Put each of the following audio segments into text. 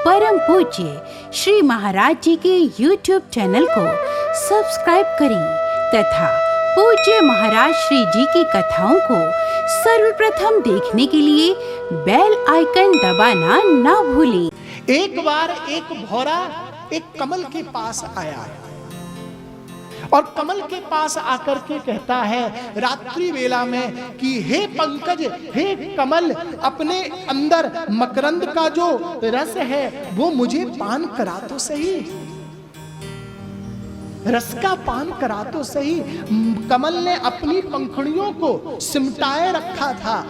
परम पूज्य श्री महाराज जी के YouTube चैनल को सब्सक्राइब करें तथा पूज्य महाराज श्री जी की कथाओं को सर्वप्रथम देखने के लिए बेल आइकन दबाना ना भूलें। एक बार एक भौरा एक कमल के पास आया और कमल के पास आकर के कहता है रात्रि वेला में कि हे पंकज, हे कमल, अपने अंदर मकरंद का जो रस है वो मुझे पान करा तो सही, रस का पान करा तो सही। कमल ने अपनी पंखुड़ियों को सिमटाए रखा था।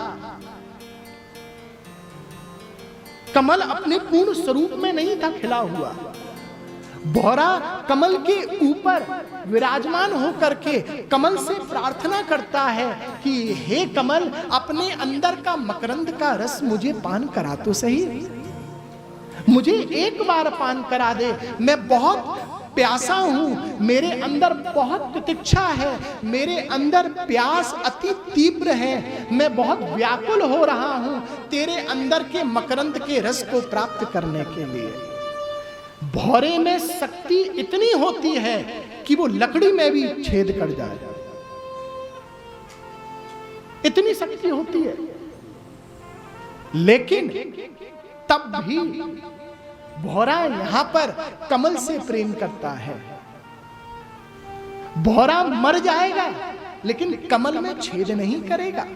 कमल अपने पूर्ण स्वरूप में नहीं था खिला हुआ। भौरा कमल के ऊपर विराजमान होकर के कमल से प्रार्थना करता है कि हे कमल, अपने अंदर का मकरंद का रस मुझे पान करा तो सही, मुझे एक बार पान करा दे। मैं बहुत प्यासा हूं, मेरे अंदर बहुत प्रतीक्षा है, मेरे अंदर प्यास अति तीव्र है, मैं बहुत व्याकुल हो रहा हूं तेरे अंदर के मकरंद के रस को प्राप्त करने के लिए। भौरे में शक्ति इतनी होती है कि वो लकड़ी में भी छेद कर जाए, इतनी शक्ति होती है। लेकिन तब भी भौरा यहां पर कमल से प्रेम करता है। भौरा मर जाएगा लेकिन कमल में छेद नहीं करेगा।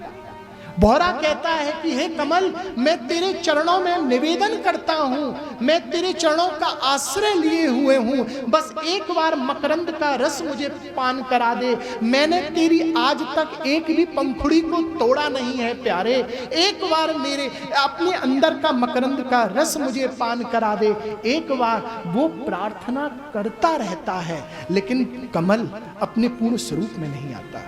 भौरा कहता है कि हे कमल, मैं तेरे चरणों में निवेदन करता हूं, मैं तेरे चरणों का आश्रय लिए हुए हूं, बस एक बार मकरंद का रस मुझे पान करा दे। मैंने तेरी आज तक एक भी पंखुड़ी को तोड़ा नहीं है प्यारे, एक बार मेरे अपने अंदर का मकरंद का रस मुझे पान करा दे। एक बार वो प्रार्थना करता रहता है लेकिन कमल अपने पूर्ण स्वरूप में नहीं आता।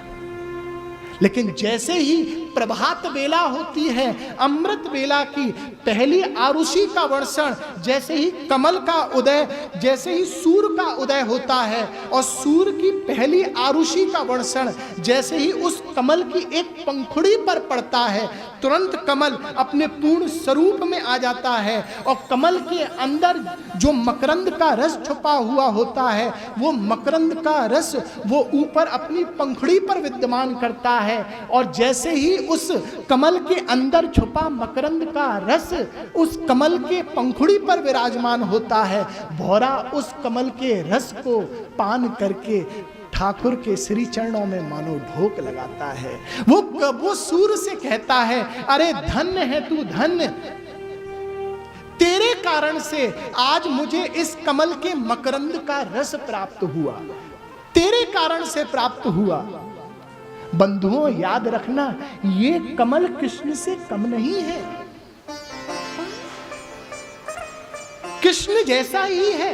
लेकिन जैसे ही प्रभात बेला होती है, अमृत बेला की पहली आरुषि का वर्षण, जैसे ही कमल का उदय, जैसे ही सूर्य का उदय होता है और सूर्य की पहली आरुषि का वर्षण जैसे ही उस कमल की एक पंखुड़ी पर पड़ता है, तुरंत कमल अपने पूर्ण स्वरूप में आ जाता है और कमल के अंदर जो मकरंद का रस छुपा हुआ होता है वो मकरंद का रस वो ऊपर अपनी पंखुड़ी पर विद्यमान करता है। और जैसे ही उस कमल के अंदर छुपा मकरंद का रस उस कमल के पंखुड़ी पर विराजमान होता है, भौरा उस कमल के रस को पान करके ठाकुर के श्री चरणों में मानो ढोक लगाता है। वो सूर्य से कहता है, अरे धन्य है तू, धन्य, तेरे कारण से आज मुझे इस कमल के मकरंद का रस प्राप्त हुआ, तेरे कारण से प्राप्त हुआ। बंधुओं याद रखना, ये कमल कृष्ण से कम नहीं है, कृष्ण जैसा ही है,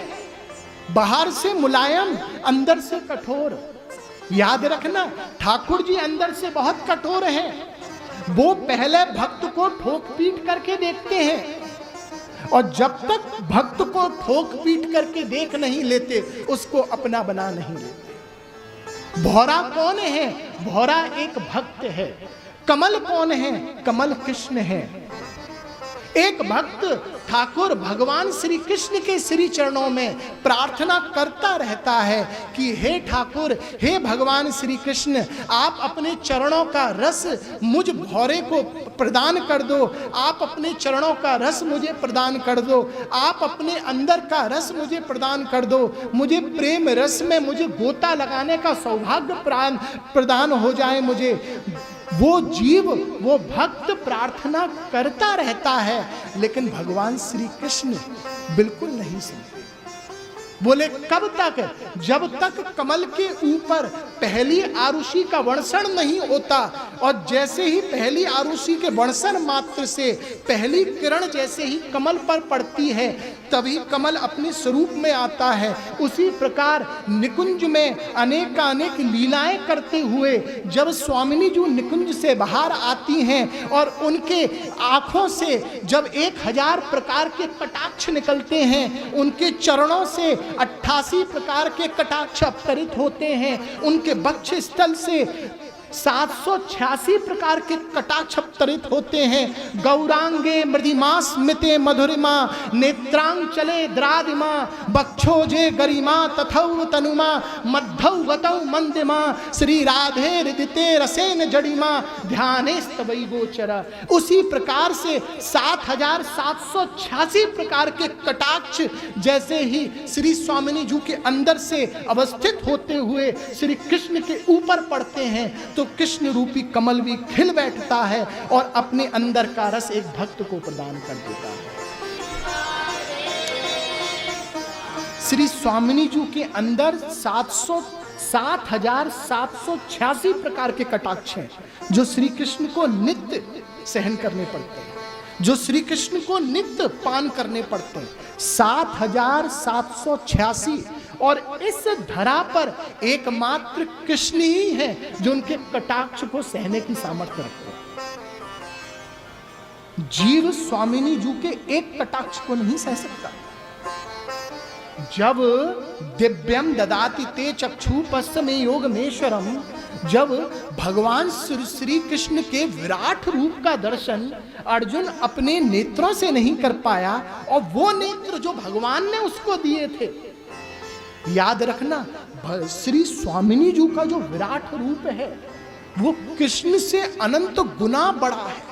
बाहर से मुलायम अंदर से कठोर। याद रखना, ठाकुर जी अंदर से बहुत कठोर हैं। वो पहले भक्त को ठोक पीट करके देखते हैं और जब तक भक्त को ठोक पीट करके देख नहीं लेते उसको अपना बना नहीं लेते। भौरा कौन है? भौरा एक भक्त है। कमल कौन है? कमल कृष्ण है। एक भक्त ठाकुर भगवान श्री कृष्ण के श्री चरणों में प्रार्थना करता रहता है कि हे ठाकुर, हे भगवान श्री कृष्ण, आप अपने चरणों का रस मुझ भौरे को प्रदान कर दो, आप अपने चरणों का रस मुझे प्रदान कर दो, आप अपने अंदर का रस मुझे प्रदान कर दो, मुझे प्रेम रस में मुझे गोता लगाने का सौभाग्य प्रदान हो जाए मुझे। वो जीव, वो भक्त प्रार्थना करता रहता है लेकिन भगवान श्री कृष्ण बिल्कुल नहीं सुनते। बोले कब तक? जब तक कमल के ऊपर पहली आरुषि का वर्षण नहीं होता। और जैसे ही पहली आरुषि के वर्षण मात्र से पहली किरण जैसे ही कमल पर पड़ती है तभी कमल अपने स्वरूप में आता है। उसी प्रकार निकुंज में अनेकानेक लीलाएं करते हुए जब स्वामिनी जी निकुंज से बाहर आती हैं और उनके आंखों से जब 1000 प्रकार के कटाक्ष निकलते हैं, उनके चरणों से 88 प्रकार के कटाक्ष अपसरित होते हैं, उनके वक्ष स्थल से 786 प्रकार के कटाक्ष अवतरित होते हैं। गौरांगे मृदिमा स्मिते मधुरिमा, नेत्रांचले द्रादिमा, बक्षोजे गरिमा, तथौ तनुमा, मद्धौ गतौ मंदिमा, श्री राधे हृदिते रसेन जडिमा, ध्यानेस्तवै गोचर। उसी प्रकार से 7786 प्रकार के कटाक्ष जैसे ही श्री स्वामिनी जी के अंदर से अवस्थित होते हुए श्री कृष्ण के ऊपर पड़ते हैं तो कृष्ण रूपी कमल भी खिल बैठता है और अपने अंदर का रस एक भक्त को प्रदान कर देता है। श्री स्वामिनी जी के अंदर 7786 प्रकार के कटाक्ष हैं जो श्री कृष्ण को नित्य सहन करने पड़ते हैं, जो श्री कृष्ण को नित्य पान करने पड़ते हैं। 7786 और इस धरा पर एकमात्र कृष्ण ही है जो उनके कटाक्ष को सहने की सामर्थ्य रखते हैं। जीव स्वामिनी जी के एक कटाक्ष को नहीं सह सकता। जब दिव्यम ददाति ते चक्षु पश्चिमे योगमेश्वरम, जब भगवान श्री कृष्ण के विराट रूप का दर्शन अर्जुन अपने नेत्रों से नहीं कर पाया और वो नेत्र जो भगवान ने उसको दिए थे, याद रखना श्री स्वामिनी जी का जो विराट रूप है वो कृष्ण से अनंत गुना बड़ा है।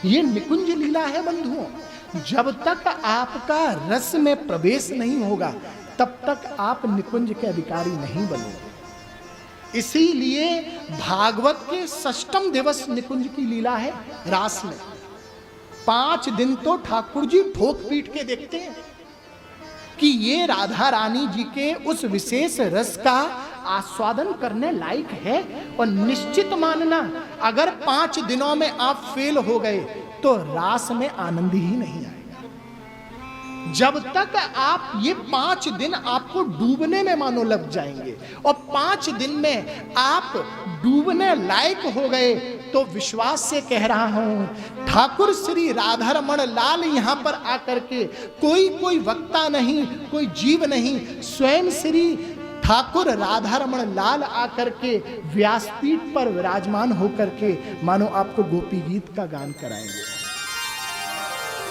ये निकुंज लीला है बंधुओं। जब तक आपका रस में प्रवेश नहीं होगा तब तक आप निकुंज के अधिकारी नहीं बनोगे। इसीलिए भागवत के 6वें दिवस निकुंज की लीला है रास में। 5 दिन तो ठाकुर जी ठोक पीट के देखते हैं कि ये राधा रानी जी के उस विशेष रस का आस्वादन करने लायक है। और निश्चित मानना अगर 5 दिनों में आप फेल हो गए तो रास में आनंद ही नहीं आएगा। जब तक आप ये 5 दिन आपको डूबने में मानो लग जाएंगे और 5 दिन में आप डूबने लायक हो गए तो विश्वास से कह रहा हूं ठाकुर श्री राधारमण लाल यहां पर आकर के कोई वक्ता नहीं, कोई जीव नहीं, स्वयं श्री ठाकुर राधारमण लाल आकर के व्यासपीठ पर विराजमान होकर के मानो आपको गोपी गीत का गान कराएंगे।